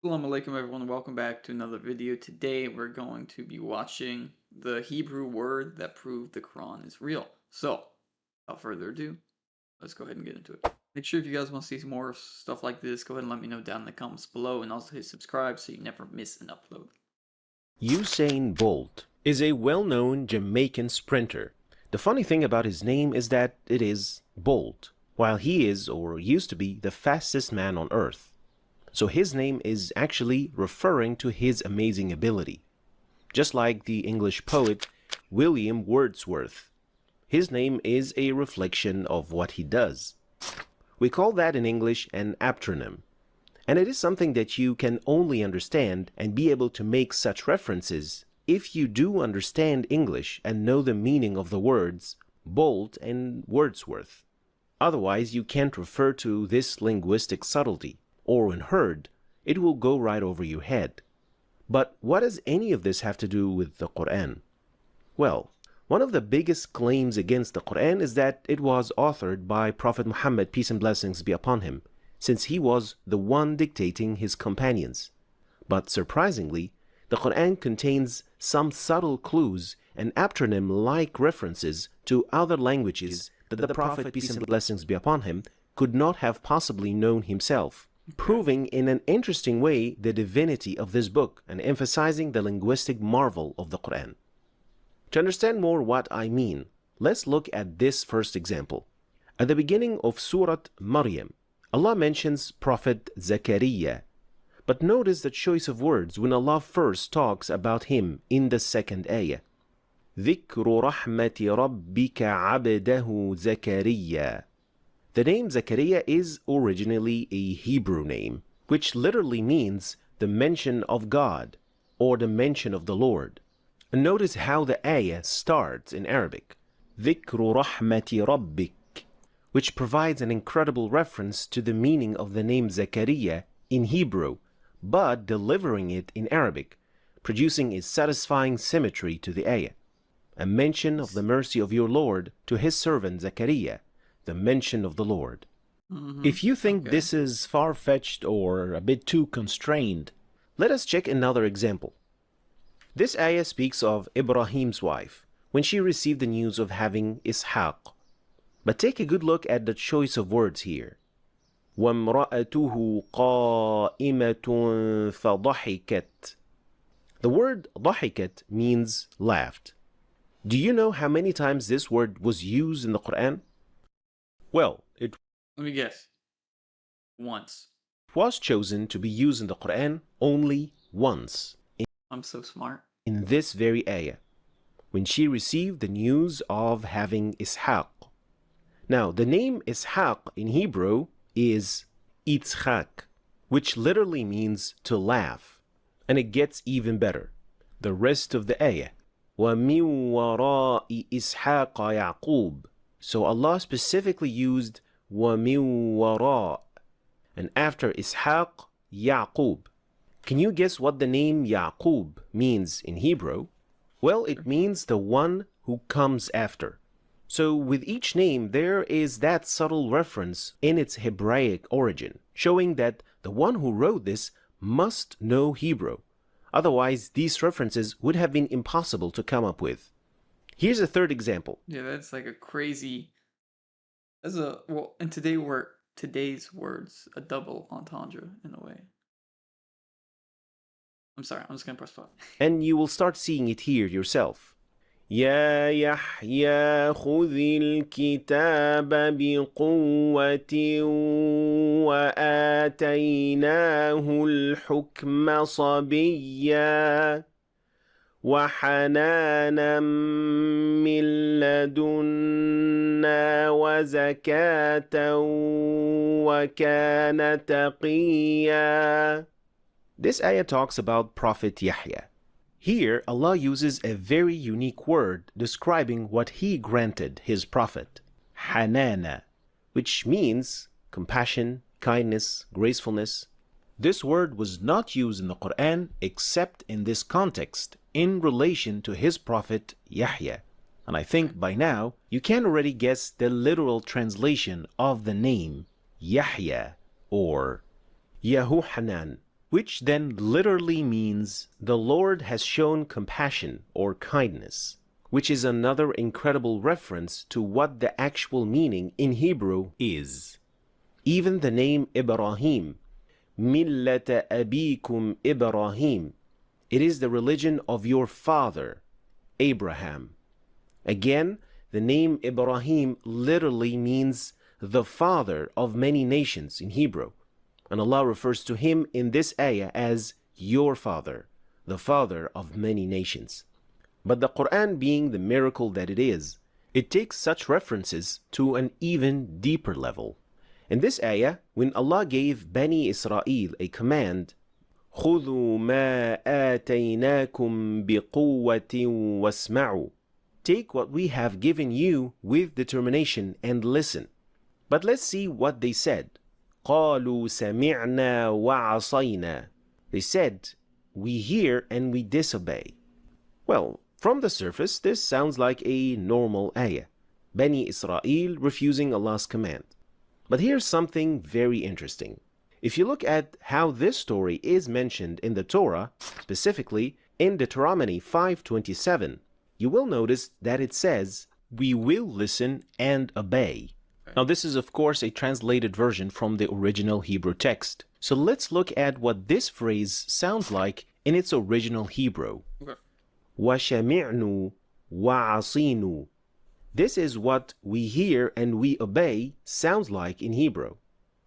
Assalamu alaikum everyone, welcome back to another video. Today we're going to be watching the Hebrew word that proved the Quran is real. So, without further ado, let's go ahead and get into it. Make sure if you guys want to see some more stuff like this, go ahead and let me know down in the comments below, and also hit subscribe so you never miss an upload. Usain Bolt is a well-known Jamaican sprinter. The funny thing about his name is that it is Bolt, while he is or used to be the fastest man on earth. So his name is actually referring to his amazing ability. Just like the English poet William Wordsworth. His name is a reflection of what he does. We call that in English an aptronym. And it is something that you can only understand and be able to make such references if you do understand English and know the meaning of the words Bolt and Wordsworth. Otherwise, you can't refer to this linguistic subtlety, or when heard, it will go right over your head. But what does any of this have to do with the Quran? Well, one of the biggest claims against the Quran is that it was authored by Prophet Muhammad, peace and blessings be upon him, since he was the one dictating his companions. But surprisingly, the Quran contains some subtle clues and aptronym-like references to other languages that the Prophet, peace and blessings be upon him, could not have possibly known himself, proving in an interesting way the divinity of this book and emphasizing the linguistic marvel of the Quran. To understand more what I mean, let's look at this first example. At the beginning of Surah Maryam, Allah mentions Prophet Zakaria, but notice the choice of words when Allah first talks about him in the second ayah. ذِكْرُ رَحْمَةِ رَبِّكَ عَبْدَهُ زَكَرِيَّا. The name Zakaria is originally a Hebrew name, which literally means the mention of God, or the mention of the Lord. And notice how the ayah starts in Arabic. ذِكْرُ رَحْمَةِ رَبِّكَ, which provides an incredible reference to the meaning of the name Zakaria in Hebrew, but delivering it in Arabic, producing a satisfying symmetry to the ayah. A mention of the mercy of your Lord to his servant Zakaria, the mention of the Lord. If you think this is far-fetched or a bit too constrained, let us check another example. This ayah speaks of Ibrahim's wife when she received the news of having Ishaq. But take a good look at the choice of words here. وَامْرَأَتُهُ قَائِمَةٌ فَضَحِكَتْ. The word ضحكت means laughed. Do you know how many times this word was used in the Quran? Well, it Let me guess. Once. was chosen to be used in the Quran only once. I'm so smart. In this very ayah, when she received the news of having Ishaq. Now, the name Ishaq in Hebrew is Yitzchak, which literally means to laugh. And it gets even better. The rest of the ayah. وَمِن وَرَاءِ إِسْحَاقَ يَعْقُوبَ. So Allah specifically used وَمِن وَرَاء. And after Ishaq, Yaqub. Can you guess what the name Yaqub means in Hebrew? Well, it means the one who comes after. So with each name, there is that subtle reference in its Hebraic origin, showing that the one who wrote this must know Hebrew. Otherwise, these references would have been impossible to come up with. Here's a third example. Yeah, that's like a crazy... well, in today's words, a double entendre in a way. I'm sorry, I'm just gonna press pause. And you will start seeing it here yourself. يا يحيى خذ الكتاب بقوة وآتيناه الحكم صبيا وحنانا من لدنا وزكاة وكان تقيا. This ayah talks about Prophet Yahya. Here, Allah uses a very unique word describing what He granted His Prophet, Hanana, which means compassion, kindness, gracefulness. This word was not used in the Quran except in this context, in relation to His Prophet Yahya. And I think by now, you can already guess the literal translation of the name Yahya or Yahuhanan, which then literally means the Lord has shown compassion or kindness, which is another incredible reference to what the actual meaning in Hebrew is. Even the name Ibrahim, Millata Abikum Ibrahim, it is the religion of your father, Abraham. Again, the name Ibrahim literally means the father of many nations in Hebrew. And Allah refers to him in this ayah as your father, the father of many nations. But the Quran, being the miracle that it is, it takes such references to an even deeper level. In this ayah, when Allah gave Bani Israel a command, خُذُوا مَا آتَيْنَاكُمْ بِقُوَّةٍ وَاسْمَعُوا, take what we have given you with determination and listen. But let's see what they said. قَالُوا سَمِعْنَا وَعَصَيْنَا. They said, we hear and we disobey. Well, from the surface, this sounds like a normal ayah. Bani Israel refusing Allah's command. But here's something very interesting. If you look at how this story is mentioned in the Torah, specifically in Deuteronomy 5:27, you will notice that it says, we will listen and obey. Now this is of course a translated version from the original Hebrew text. So let's look at what this phrase sounds like in its original Hebrew. وَشَمِعْنُوا وَعَصِينُوا. This is what we hear and we obey sounds like in Hebrew.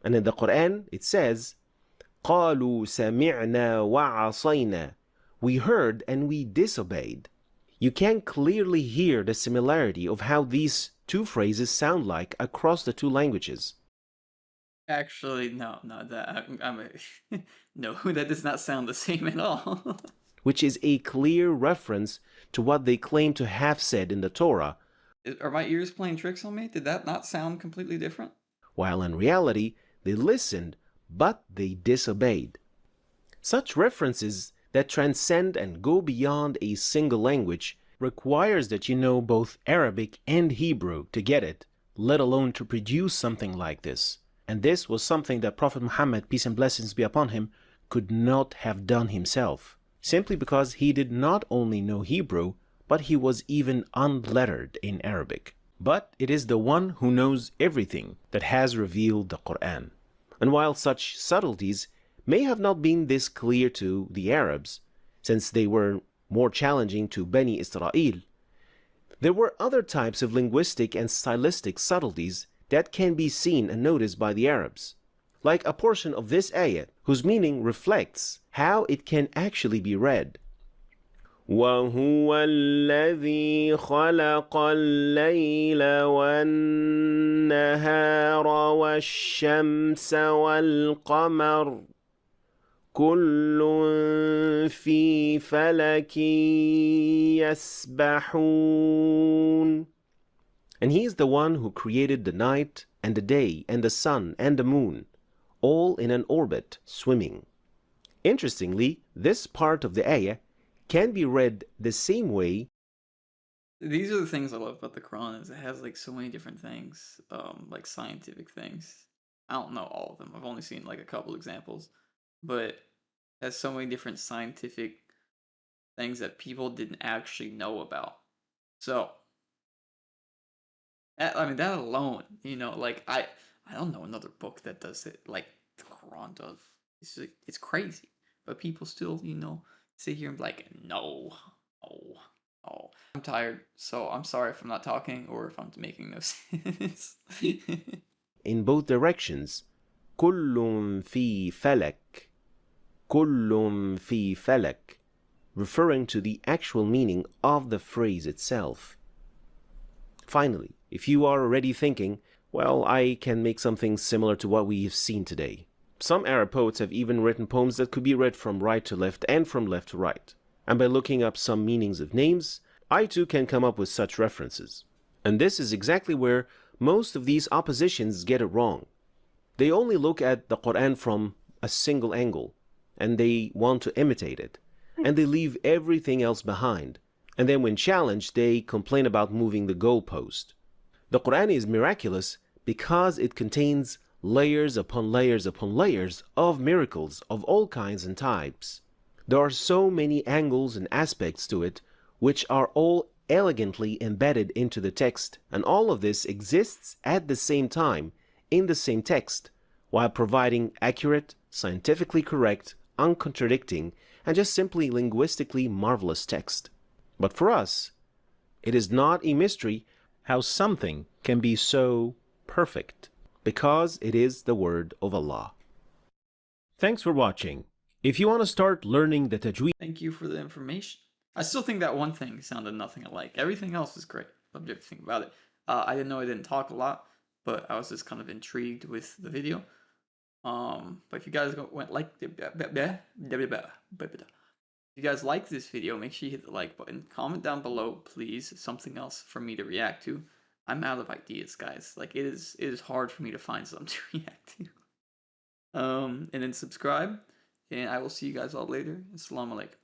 And in the Quran it says, قَالُوا سَمِعْنَا وَعَصَيْنَا. We heard and we disobeyed. You can clearly hear the similarity of how these two phrases sound like across the two languages. Actually, no, no, that does not sound the same at all. Which is a clear reference to what they claim to have said in the Torah. Are my ears playing tricks on me? Did that not sound completely different? While in reality, they listened, but they disobeyed. Such references that transcend and go beyond a single language requires that you know both Arabic and Hebrew to get it, let alone to produce something like this. And this was something that Prophet Muhammad, peace and blessings be upon him, could not have done himself, simply because he did not only know Hebrew, but he was even unlettered in Arabic. But it is the one who knows everything that has revealed the Quran. And while such subtleties may have not been this clear to the Arabs, since they were more challenging to Bani Israel, there were other types of linguistic and stylistic subtleties that can be seen and noticed by the Arabs, like a portion of this ayah whose meaning reflects how it can actually be read. وَهُوَ الَّذِي خَلَقَ اللَّيْلَ وَالنَّهَارَ وَالشَّمْسَ وَالْقَمَرَ كُلٌّ فِي فَلَكٍ يَسْبَحُونَ. And he is the one who created the night and the day and the sun and the moon, all in an orbit, swimming. Interestingly, this part of the ayah can be read the same way. These are the things I love about the Quran, is it has like so many different things, like scientific things. I don't know all of them. I've only seen like a couple examples, but it has so many different scientific things that people didn't actually know about. So, I mean, that alone, like I don't know another book that does it like the Quran does. It's crazy, but people still, sit here and be like, no, oh, oh. I'm tired, so I'm sorry if I'm not talking or if I'm making no sense. In both directions, كُلٌّ فِي فَلَكٍ, كُلٌّ فِي فَلَكٍ, referring to the actual meaning of the phrase itself. Finally, if you are already thinking, well, I can make something similar to what we have seen today. Some Arab poets have even written poems that could be read from right to left and from left to right. And by looking up some meanings of names, I too can come up with such references. And this is exactly where most of these oppositions get it wrong. They only look at the Quran from a single angle, and they want to imitate it, and they leave everything else behind. And then when challenged, they complain about moving the goalpost. The Quran is miraculous because it contains layers upon layers upon layers of miracles of all kinds and types. There are so many angles and aspects to it, which are all elegantly embedded into the text, and all of this exists at the same time in the same text, while providing accurate, scientifically correct, uncontradicting, and just simply linguistically marvelous text. But for us, it is not a mystery how something can be so perfect, because it is the word of Allah. Thanks for watching. If you want to start learning the tajweed, Thank you for the information. I still think that one thing sounded nothing alike. Everything else is great. Loved everything about it. I didn't know I didn't talk a lot, but I was just kind of intrigued with the video. But if you guys went like, if you guys like this video, make sure you hit the like button. Comment down below, please, something else for me to react to. I'm out of ideas, guys. Like it is hard for me to find something to react to. And then subscribe, and I will see you guys all later. Assalamu alaikum.